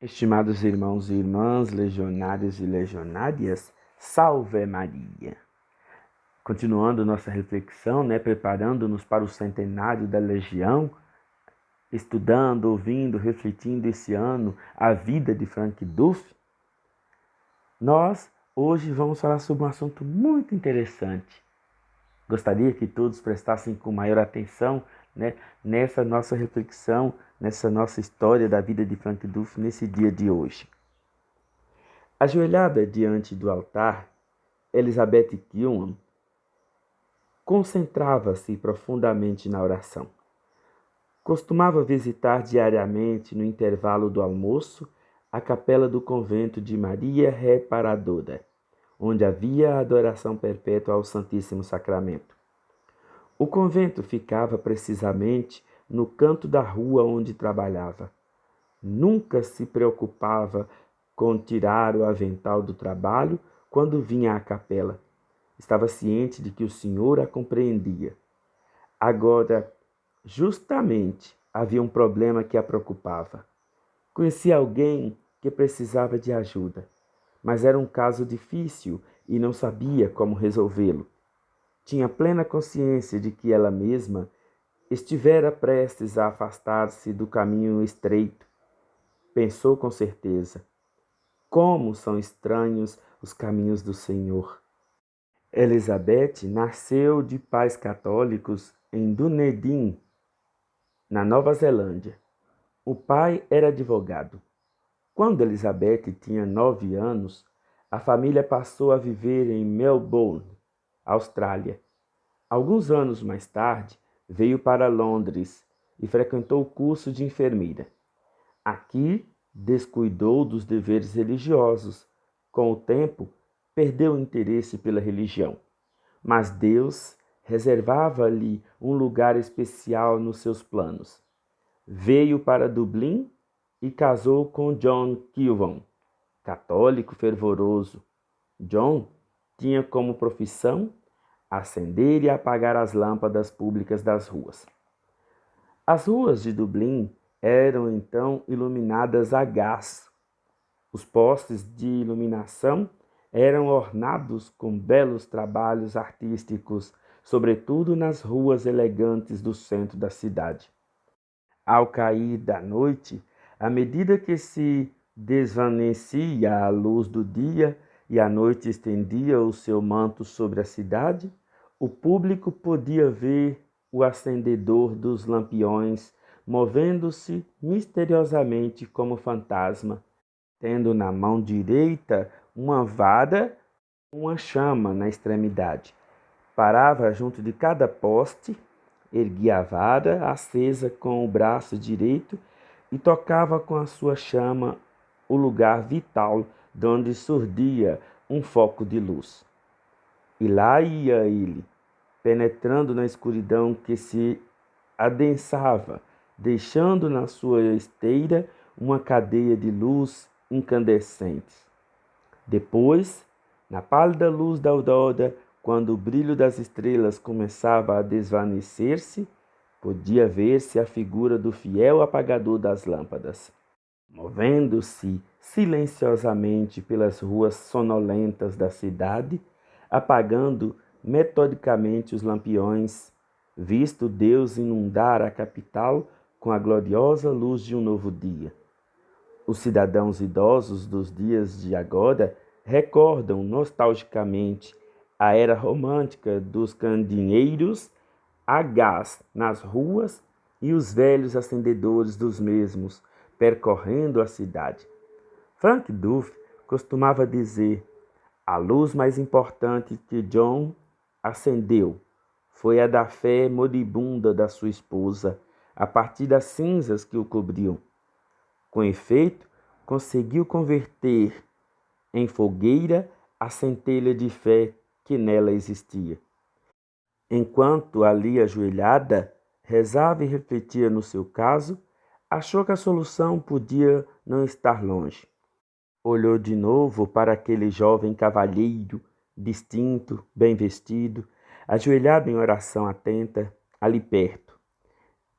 Estimados irmãos e irmãs, legionários e legionárias, salve Maria! Continuando nossa reflexão, preparando-nos para o centenário da Legião, estudando, ouvindo, refletindo esse ano a vida de Frank Duff, nós hoje vamos falar sobre um assunto muito interessante. Gostaria que todos prestassem com maior atenção nessa nossa reflexão, nessa nossa história da vida de Frank Duff nesse dia de hoje. Ajoelhada diante do altar, Elizabeth Gilman concentrava-se profundamente na oração. Costumava visitar diariamente, no intervalo do almoço, a capela do convento de Maria Reparadora, onde havia a adoração perpétua ao Santíssimo Sacramento. O convento ficava precisamente no canto da rua onde trabalhava. Nunca se preocupava com tirar o avental do trabalho quando vinha à capela. Estava ciente de que o Senhor a compreendia. Agora, justamente, havia um problema que a preocupava. Conhecia alguém que precisava de ajuda, mas era um caso difícil e não sabia como resolvê-lo. Tinha plena consciência de que ela mesma estivera prestes a afastar-se do caminho estreito. Pensou com certeza: como são estranhos os caminhos do Senhor. Elizabeth nasceu de pais católicos em Dunedin, na Nova Zelândia. O pai era advogado. Quando Elizabeth tinha 9 anos, a família passou a viver em Melbourne, Austrália. Alguns anos mais tarde, veio para Londres e frequentou o curso de enfermeira. Aqui, descuidou dos deveres religiosos. Com o tempo, perdeu o interesse pela religião. Mas Deus reservava-lhe um lugar especial nos seus planos. Veio para Dublin e casou com John Kilvan, católico fervoroso. John tinha como profissão acender e apagar as lâmpadas públicas das ruas. As ruas de Dublin eram então iluminadas a gás. Os postes de iluminação eram ornados com belos trabalhos artísticos, sobretudo nas ruas elegantes do centro da cidade. Ao cair da noite, à medida que se desvanecia a luz do dia e a noite estendia o seu manto sobre a cidade, o público podia ver o acendedor dos lampiões movendo-se misteriosamente como fantasma, tendo na mão direita uma vara com uma chama na extremidade. Parava junto de cada poste, erguia a vara acesa com o braço direito e tocava com a sua chama o lugar vital de onde surgia um foco de luz. E lá ia ele, penetrando na escuridão que se adensava, deixando na sua esteira uma cadeia de luz incandescentes. Depois, na pálida luz da aurora, quando o brilho das estrelas começava a desvanecer-se, podia ver-se a figura do fiel apagador das lâmpadas, movendo-se silenciosamente pelas ruas sonolentas da cidade, apagando metodicamente os lampiões, visto Deus inundar a capital com a gloriosa luz de um novo dia. Os cidadãos idosos dos dias de agora recordam nostalgicamente a era romântica dos candeeiros a gás nas ruas e os velhos acendedores dos mesmos percorrendo a cidade. Frank Duff costumava dizer: a luz mais importante que John acendeu foi a da fé moribunda da sua esposa, a partir das cinzas que o cobriam. Com efeito, conseguiu converter em fogueira a centelha de fé que nela existia. Enquanto ali ajoelhada, rezava e refletia no seu caso, achou que a solução podia não estar longe. Olhou de novo para aquele jovem cavalheiro, distinto, bem vestido, ajoelhado em oração atenta, ali perto.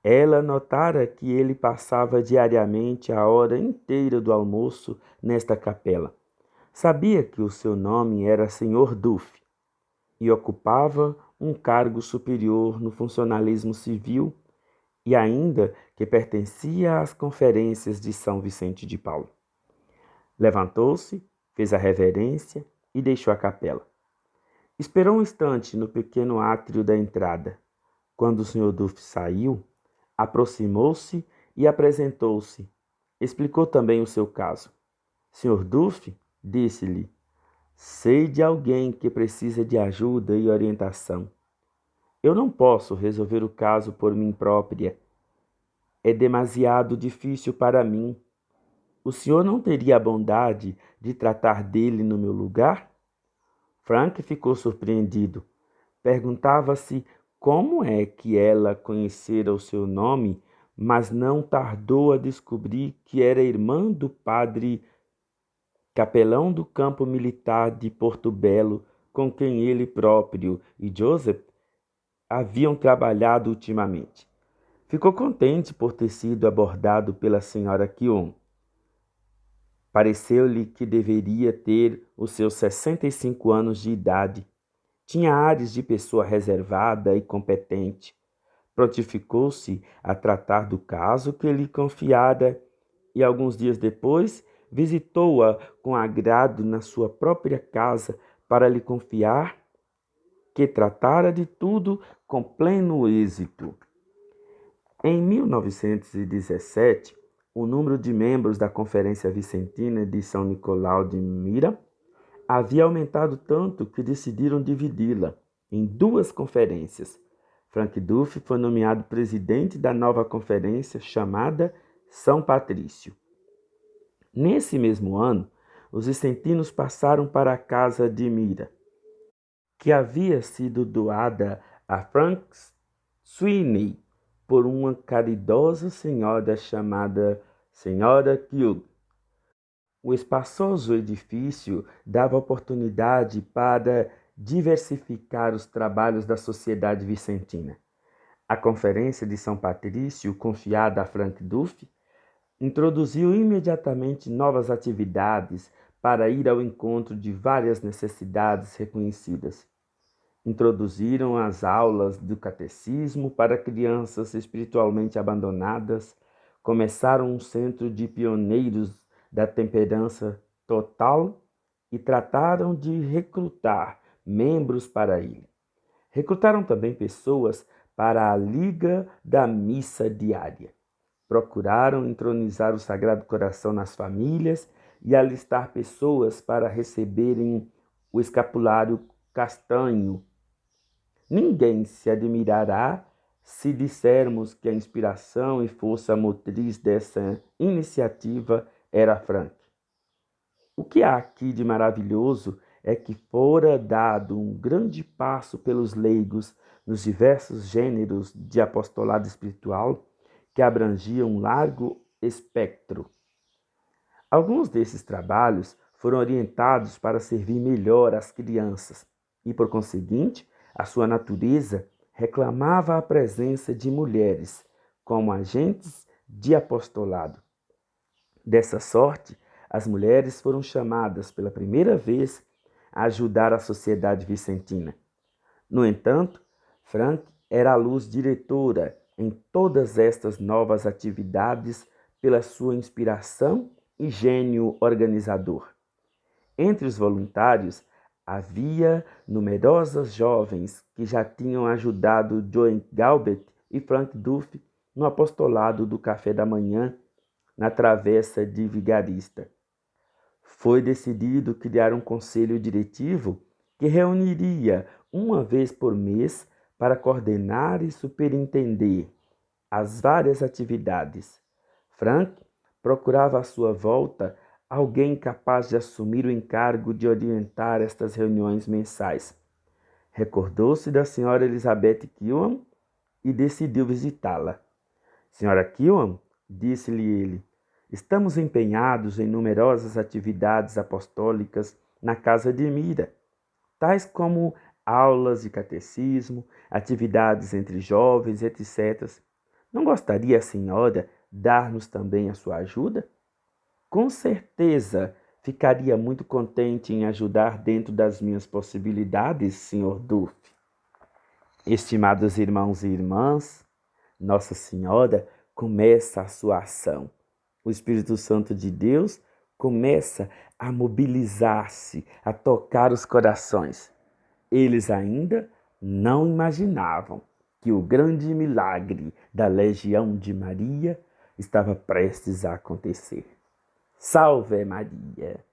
Ela notara que ele passava diariamente a hora inteira do almoço nesta capela. Sabia que o seu nome era Sr. Duff e ocupava um cargo superior no funcionalismo civil e ainda que pertencia às conferências de São Vicente de Paulo. Levantou-se, fez a reverência e deixou a capela. Esperou um instante no pequeno átrio da entrada. Quando o Sr. Duff saiu, aproximou-se e apresentou-se. Explicou também o seu caso. Sr. Duff, disse-lhe, sei de alguém que precisa de ajuda e orientação. Eu não posso resolver o caso por mim própria. É demasiado difícil para mim. O senhor não teria a bondade de tratar dele no meu lugar? Frank ficou surpreendido. Perguntava-se como é que ela conhecera o seu nome, mas não tardou a descobrir que era irmã do padre capelão do campo militar de Porto Belo, com quem ele próprio e Joseph haviam trabalhado ultimamente. Ficou contente por ter sido abordado pela senhora Keown. Pareceu-lhe que deveria ter os seus 65 anos de idade. Tinha ares de pessoa reservada e competente. Prontificou-se a tratar do caso que lhe confiara e, alguns dias depois, visitou-a com agrado na sua própria casa para lhe confiar que tratara de tudo com pleno êxito. Em 1917, o número de membros da Conferência Vicentina de São Nicolau de Myra havia aumentado tanto que decidiram dividi-la em duas conferências. Frank Duff foi nomeado presidente da nova conferência chamada São Patrício. Nesse mesmo ano, os vicentinos passaram para a casa de Myra, que havia sido doada a Frank Sweeney por uma caridosa senhora chamada Senhora Keown. O espaçoso edifício dava oportunidade para diversificar os trabalhos da sociedade vicentina. A Conferência de São Patrício, confiada a Frank Duff, introduziu imediatamente novas atividades para ir ao encontro de várias necessidades reconhecidas. Introduziram as aulas do catecismo para crianças espiritualmente abandonadas, começaram um centro de pioneiros da temperança total e trataram de recrutar membros para ele. Recrutaram também pessoas para a Liga da Missa Diária. Procuraram entronizar o Sagrado Coração nas famílias e alistar pessoas para receberem o escapulário castanho. Ninguém se admirará se dissermos que a inspiração e força motriz dessa iniciativa era Frank. O que há aqui de maravilhoso é que fora dado um grande passo pelos leigos nos diversos gêneros de apostolado espiritual que abrangiam um largo espectro. Alguns desses trabalhos foram orientados para servir melhor às crianças e, por conseguinte, a sua natureza reclamava a presença de mulheres como agentes de apostolado. Dessa sorte, as mulheres foram chamadas pela primeira vez a ajudar a sociedade vicentina. No entanto, Frank era a luz diretora em todas estas novas atividades pela sua inspiração e gênio organizador. Entre os voluntários, havia numerosas jovens que já tinham ajudado Joan Galbet e Frank Duff no apostolado do café da manhã na travessa de Vigarista. Foi decidido criar um conselho diretivo que reuniria uma vez por mês para coordenar e superintender as várias atividades. Frank procurava à sua volta alguém capaz de assumir o encargo de orientar estas reuniões mensais. Recordou-se da senhora Elizabeth Keown e decidiu visitá-la. Senhora Keown, disse-lhe ele, estamos empenhados em numerosas atividades apostólicas na casa de Myra, tais como aulas de catecismo, atividades entre jovens, etc. Não gostaria a senhora dar-nos também a sua ajuda? Com certeza ficaria muito contente em ajudar dentro das minhas possibilidades, Sr. Duff. Estimados irmãos e irmãs, Nossa Senhora começa a sua ação. O Espírito Santo de Deus começa a mobilizar-se, a tocar os corações. Eles ainda não imaginavam que o grande milagre da Legião de Maria estava prestes a acontecer. Salve Maria!